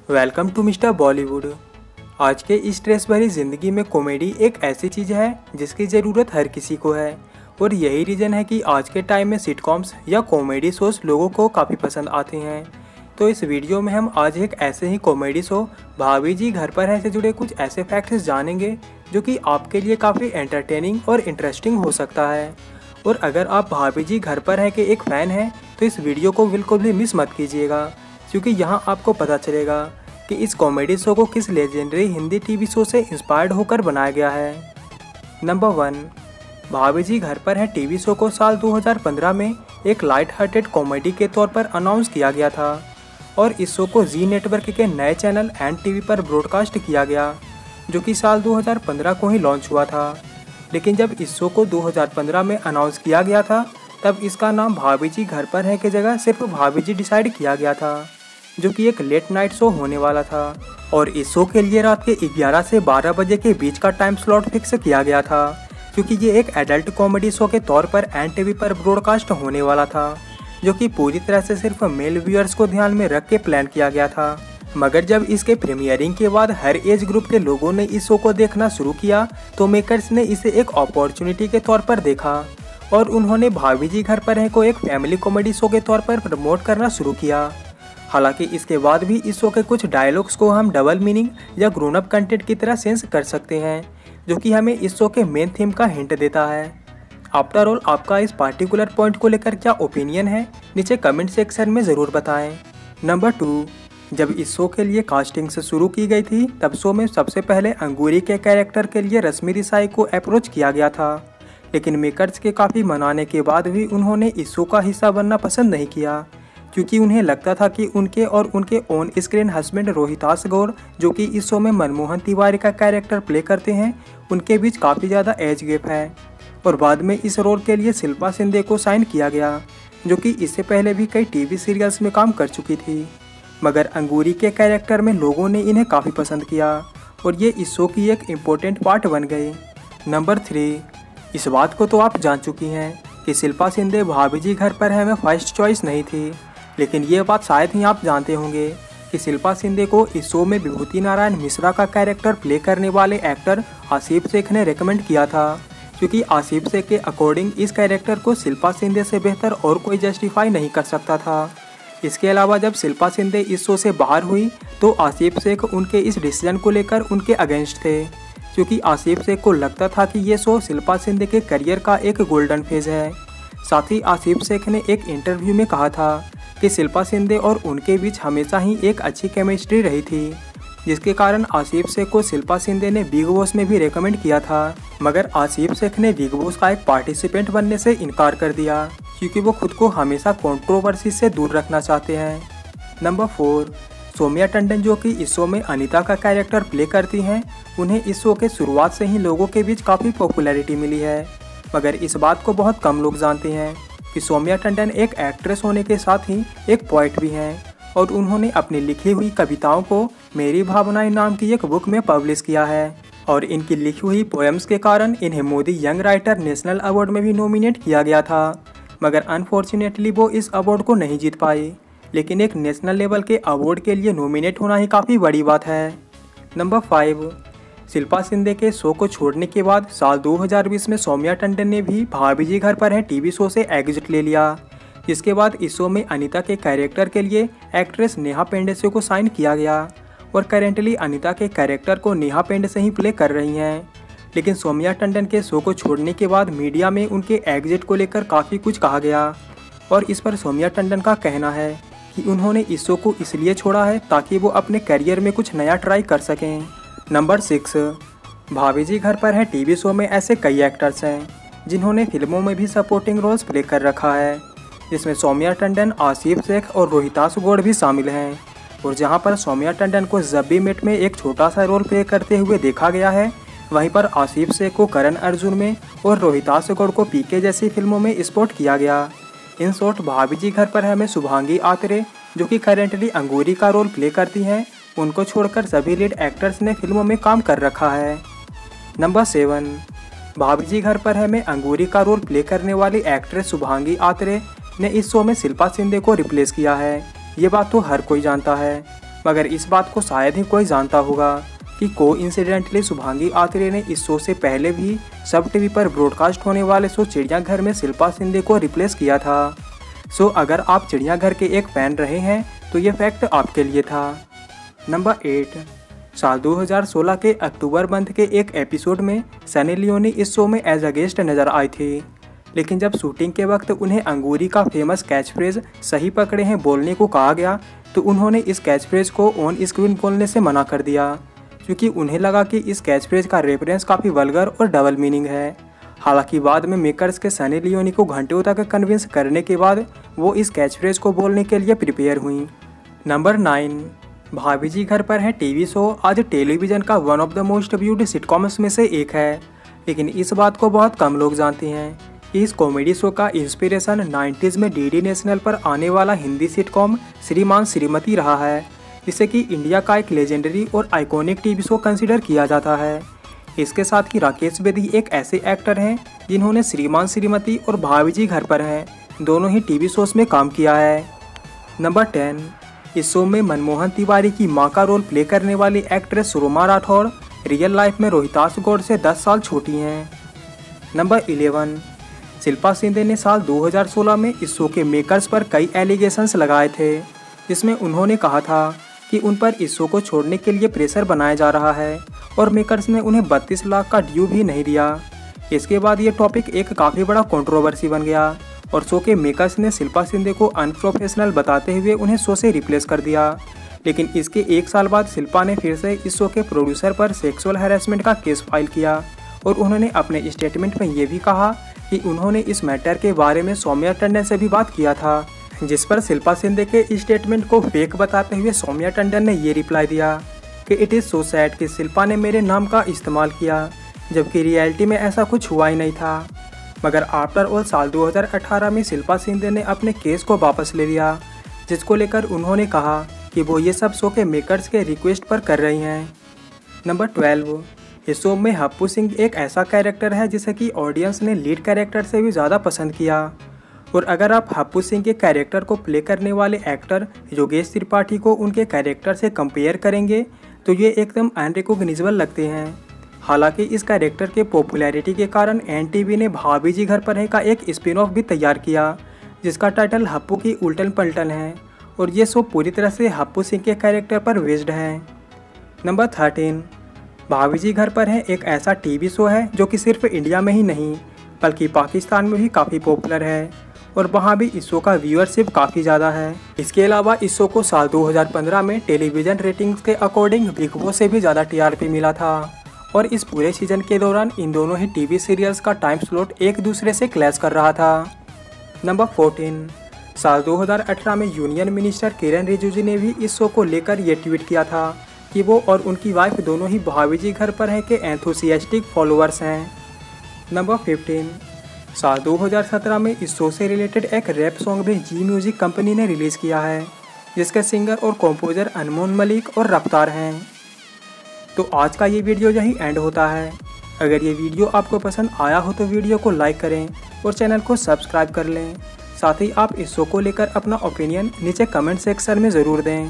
Welcome to mister Bollywood. आज के इस स्ट्रेस भरी ज़िंदगी में कॉमेडी एक ऐसी चीज़ है जिसकी ज़रूरत हर किसी को है और यही रीज़न है कि आज के टाइम में सिटकॉम्स या कॉमेडी शोज़ लोगों को काफ़ी पसंद आते हैं। तो इस वीडियो में हम आज एक ऐसे ही कॉमेडी शो भाभी जी घर पर है से जुड़े कुछ ऐसे फैक्ट्स जानेंगे जो कि आपके लिए काफ़ी एंटरटेनिंग और इंटरेस्टिंग हो सकता है। और अगर आप भाभी जी घर पर है के एक फ़ैन हैं तो इस वीडियो को बिल्कुल भी मिस मत कीजिएगा, क्योंकि यहाँ आपको पता चलेगा कि इस कॉमेडी शो को किस लेजेंडरी हिंदी टीवी शो से इंस्पायर्ड होकर बनाया गया है। नंबर 1, भाभी जी घर पर है टीवी शो को साल 2015 में एक लाइट हार्टेड कॉमेडी के तौर पर अनाउंस किया गया था और इस शो को जी नेटवर्क के नए चैनल एंड टीवी पर ब्रॉडकास्ट किया गया, जो कि साल 2015 को ही लॉन्च हुआ था। लेकिन जब इस शो को 2015 में अनाउंस किया गया था तब इसका नाम भाभी जी घर पर है की जगह सिर्फ भाभी जी डिसाइड किया गया था, जो कि एक लेट नाइट शो होने वाला था और इस शो के लिए रात के 11 से 12 बजे के बीच का टाइम स्लॉट फिक्स किया गया था, क्योंकि ये एक एडल्ट कॉमेडी शो के तौर पर एन टीवी पर ब्रॉडकास्ट होने वाला था, जो कि पूरी तरह से सिर्फ मेल व्यूअर्स को ध्यान में रख के प्लान किया गया था। मगर जब इसके प्रीमियरिंग के बाद हर एज ग्रुप के लोगों ने इस शो को देखना शुरू किया तो मेकर्स ने इसे एक अपॉर्चुनिटी के तौर पर देखा और उन्होंने भाभी जी घर पर है को एक फैमिली कॉमेडी शो के तौर पर प्रमोट करना शुरू किया। हालांकि इसके बाद भी इस शो के कुछ डायलॉग्स को हम डबल मीनिंग या ग्रोन अप कंटेंट की तरह सेंस कर सकते हैं, जो कि हमें इस शो के मेन थीम का हिंट देता है। आफ्टर ऑल आपका इस पार्टिकुलर पॉइंट को लेकर क्या ओपिनियन है, नीचे कमेंट सेक्शन में ज़रूर बताएं। नंबर 2, जब इस शो के लिए कास्टिंग से शुरू की गई थी तब शो में सबसे पहले अंगूरी के कैरेक्टर के लिए रश्मि देसाई को अप्रोच किया गया था, लेकिन मेकर्स के काफ़ी मनाने के बाद भी उन्होंने इस शो का हिस्सा बनना पसंद नहीं किया, क्योंकि उन्हें लगता था कि उनके और उनके ऑन स्क्रीन हस्बैंड रोहितास गौर, जो कि इस शो में मनमोहन तिवारी का कैरेक्टर प्ले करते हैं, उनके बीच काफ़ी ज़्यादा एज गैप है। और बाद में इस रोल के लिए शिल्पा शिंदे को साइन किया गया, जो कि इससे पहले भी कई टीवी सीरियल्स में काम कर चुकी थी। मगर अंगूरी के कैरेक्टर में लोगों ने इन्हें काफ़ी पसंद किया और ये इस शो की एक इम्पोर्टेंट पार्ट बन गई। नंबर 3, इस बात को तो आप जान चुकी हैं कि शिल्पा शिंदे भाभी जी घर पर है में फर्स्ट चॉइस नहीं थी, लेकिन ये बात शायद ही आप जानते होंगे कि शिल्पा शिंदे को इस शो में विभूति नारायण मिश्रा का कैरेक्टर प्ले करने वाले एक्टर आसिफ शेख ने रेकमेंड किया था, क्योंकि आसिफ शेख के अकॉर्डिंग इस कैरेक्टर को शिल्पा शिंदे से बेहतर और कोई जस्टिफाई नहीं कर सकता था। इसके अलावा जब शिल्पा शिंदे इस शो से बाहर हुई तो आसिफ शेख उनके इस डिसीजन को लेकर उनके अगेंस्ट थे, क्योंकि आसिफ शेख को लगता था कि ये शो शिल्पा शिंदे के करियर का एक गोल्डन फेज है। साथ ही आसिफ शेख ने एक इंटरव्यू में कहा था कि शिल्पा शिंदे और उनके बीच हमेशा ही एक अच्छी केमिस्ट्री रही थी, जिसके कारण आसिफ शेख को शिल्पा शिंदे ने बिग बॉस में भी रेकमेंड किया था। मगर आसिफ शेख ने बिग बॉस का एक पार्टिसिपेंट बनने से इनकार कर दिया, क्योंकि वो खुद को हमेशा कंट्रोवर्सी से दूर रखना चाहते हैं। नंबर 4, सौम्या टंडन, जो कि इस शो में अनीता का कैरेक्टर प्ले करती हैं, उन्हें इस शो के शुरुआत से ही लोगों के बीच काफ़ी पॉपुलैरिटी मिली है। मगर इस बात को बहुत कम लोग जानते हैं कि सौम्या टंडन एक एक्ट्रेस होने के साथ ही एक पोइट भी हैं और उन्होंने अपनी लिखी हुई कविताओं को मेरी भावनाएं नाम की एक बुक में पब्लिश किया है और इनकी लिखी हुई पोएम्स के कारण इन्हें Modi young writer national award में भी नॉमिनेट किया गया था। मगर अनफॉर्चुनेटली वो इस अवार्ड को नहीं जीत पाई, लेकिन एक नेशनल लेवल के अवार्ड के लिए नॉमिनेट होना ही काफ़ी बड़ी बात है। नंबर 5, शिल्पा शिंदे के शो को छोड़ने के बाद साल 2020 में सौम्या टंडन ने भी भाभी जी घर पर है टीवी शो से एग्जिट ले लिया, जिसके बाद इस शो में अनीता के कैरेक्टर के लिए एक्ट्रेस नेहा पेंडेसे को साइन किया गया और करेंटली अनीता के कैरेक्टर को नेहा पेंडेसे ही प्ले कर रही हैं। लेकिन सौम्या टंडन के शो को छोड़ने के बाद मीडिया में उनके एग्जिट को लेकर काफ़ी कुछ कहा गया और इस पर सौम्या टंडन का कहना है कि उन्होंने इस शो को इसलिए छोड़ा है ताकि वो अपने करियर में कुछ नया ट्राई कर सकें। नंबर 6, भाभी जी घर पर है टीवी शो में ऐसे कई एक्टर्स हैं जिन्होंने फिल्मों में भी सपोर्टिंग रोल्स प्ले कर रखा है, जिसमें सौम्या टंडन, आसिफ शेख और रोहितास गौड़ भी शामिल हैं। और जहां पर सौम्या टंडन को जब वी मेट में एक छोटा सा रोल प्ले करते हुए देखा गया है, वहीं पर आसिफ शेख को करण अर्जुन में और रोहितास गौड़ को पीके जैसी फिल्मों में स्पॉट किया गया। इन शॉर्ट भाभी जी घर पर है में शुभांगी आत्रे, जो कि करेंटली अंगूरी का रोल प्ले करती हैं, उनको छोड़कर सभी लीड एक्टर्स ने फिल्मों में काम कर रखा है। नंबर 7, भाभी जी घर पर है में अंगूरी का रोल प्ले करने वाली एक्ट्रेस शुभांगी आत्रे ने इस शो में शिल्पा शिंदे को रिप्लेस किया है। ये बात तो हर कोई जानता है। मगर इस बात को शायद ही कोई जानता होगा कि कोइंसिडेंटली शुभांगी आत्रे ने इस शो से पहले भी सब टीवी पर ब्रॉडकास्ट होने वाले शो चिड़ियाघर में शिल्पा शिंदे को रिप्लेस किया था। सो अगर आप चिड़ियाघर के एक फैन रहे हैं तो ये फैक्ट आपके लिए था। नंबर 8, साल 2016 के अक्टूबर मंथ के एक एपिसोड में सनी लियोनी इस शो में एज अ गेस्ट नजर आई थी, लेकिन जब शूटिंग के वक्त उन्हें अंगूरी का फेमस कैच फ्रेज सही पकड़े हैं बोलने को कहा गया तो उन्होंने इस कैच फ्रेज को ऑन स्क्रीन बोलने से मना कर दिया, क्योंकि उन्हें लगा कि इस कैच फ्रेज का रेफरेंस काफ़ी वल्गर और डबल मीनिंग है। हालांकि बाद में मेकर्स के सनी लियोनी को घंटों तक कन्विंस करने के बाद वो इस कैच फ्रेज को बोलने के लिए प्रिपेयर हुई। नंबर 9, भाभी जी घर पर है टीवी शो आज टेलीविज़न का one of the most viewed sitcoms में से एक है, लेकिन इस बात को बहुत कम लोग जानते हैं कि इस कॉमेडी शो का इंस्पिरेशन 90s में डीडी नेशनल पर आने वाला हिंदी सिटकॉम श्रीमान श्रीमती रहा है, जिसे कि इंडिया का एक लेजेंडरी और आइकॉनिक टीवी शो कंसिडर किया जाता है। इसके साथ ही राकेश बेदी एक ऐसे एक्टर हैं जिन्होंने श्रीमान श्रीमती और भाभी जी घर पर हैं दोनों ही टीवी शोज में काम किया है। नंबर 10, इस शो में मनमोहन तिवारी की मां का रोल प्ले करने वाली एक्ट्रेस सुरमा राठौड़ रियल लाइफ में रोहितास गौड़ से 10 साल छोटी हैं। नंबर 11, शिल्पा शिंदे ने साल 2016 में इस शो के मेकर्स पर कई एलिगेशंस लगाए थे, जिसमें उन्होंने कहा था कि उन पर इस शो को छोड़ने के लिए प्रेशर बनाया जा रहा है और मेकर्स ने उन्हें 32 लाख का ड्यू भी नहीं दिया। इसके बाद ये टॉपिक एक काफ़ी बड़ा कंट्रोवर्सी बन गया और शो के मेकर्स ने शिल्पा शिंदे को अनप्रोफेशनल बताते हुए उन्हें शो से रिप्लेस कर दिया। लेकिन इसके 1 साल बाद शिल्पा ने फिर से इस शो के प्रोड्यूसर पर सेक्सुअल हैरेसमेंट का केस फाइल किया और उन्होंने अपने स्टेटमेंट में ये भी कहा कि उन्होंने इस मैटर के बारे में सौम्या टंडन से भी बात किया था, जिस पर शिल्पा शिंदे के स्टेटमेंट को फेक बताते हुए सौम्या टंडन ने ये रिप्लाई दिया कि इट इज़ सो सैड कि शिल्पा ने मेरे नाम का इस्तेमाल किया, जबकि रियलिटी में ऐसा कुछ हुआ ही नहीं था। मगर आफ्टर ऑल साल 2018 में शिल्पा शिंदे ने अपने केस को वापस ले लिया, जिसको लेकर उन्होंने कहा कि वो ये सब शो के मेकर्स के रिक्वेस्ट पर कर रही हैं। नंबर 12, इस शो में हप्पू सिंह एक ऐसा कैरेक्टर है जिसे कि ऑडियंस ने लीड कैरेक्टर से भी ज़्यादा पसंद किया, और अगर आप हप्पू सिंह के कैरेक्टर को प्ले करने वाले एक्टर योगेश त्रिपाठी को उनके कैरेक्टर से कंपेयर करेंगे तो ये एकदम अनरिकॉग्निजेबल लगते हैं। हालांकि इस कैरेक्टर के पॉपुलैरिटी के कारण एनटीवी ने भाभी जी घर पर है का एक स्पिन ऑफ भी तैयार किया, जिसका टाइटल हप्पू की उल्टन पलटन है, और ये शो पूरी तरह से हप्पू सिंह के कैरेक्टर पर बेस्ड है। नंबर 13, भाभी जी घर पर है एक ऐसा टीवी शो है जो कि सिर्फ इंडिया में ही नहीं बल्कि पाकिस्तान में भी काफ़ी पॉपुलर है और वहाँ भी इस शो का व्यूअरशिप काफ़ी ज़्यादा है। इसके अलावा इस शो को साल 2015 में टेलीविज़न रेटिंग्स के अकॉर्डिंग बिग बॉस से भी ज़्यादा टीआरपी मिला था, और इस पूरे सीजन के दौरान इन दोनों ही टीवी सीरियल्स का टाइम स्लॉट एक दूसरे से क्लैश कर रहा था। नंबर 14, साल 2018 में यूनियन मिनिस्टर किरण रिजिजू ने भी इस शो को लेकर ये ट्वीट किया था कि वो और उनकी वाइफ दोनों ही भाभी जी घर पर हैं के एंथुसियास्टिक फॉलोअर्स हैं। नंबर 15, साल 2017 में इस शो से रिलेटेड एक रैप सॉन्ग भी जी म्यूजिक कंपनी ने रिलीज़ किया है, जिसके सिंगर और कंपोजर अनमोल मलिक और रफ्तार हैं। तो आज का ये वीडियो यही एंड होता है। अगर ये वीडियो आपको पसंद आया हो तो वीडियो को लाइक करें और चैनल को सब्सक्राइब कर लें। साथ ही आप इस शो को लेकर अपना ओपिनियन नीचे कमेंट सेक्शन में ज़रूर दें।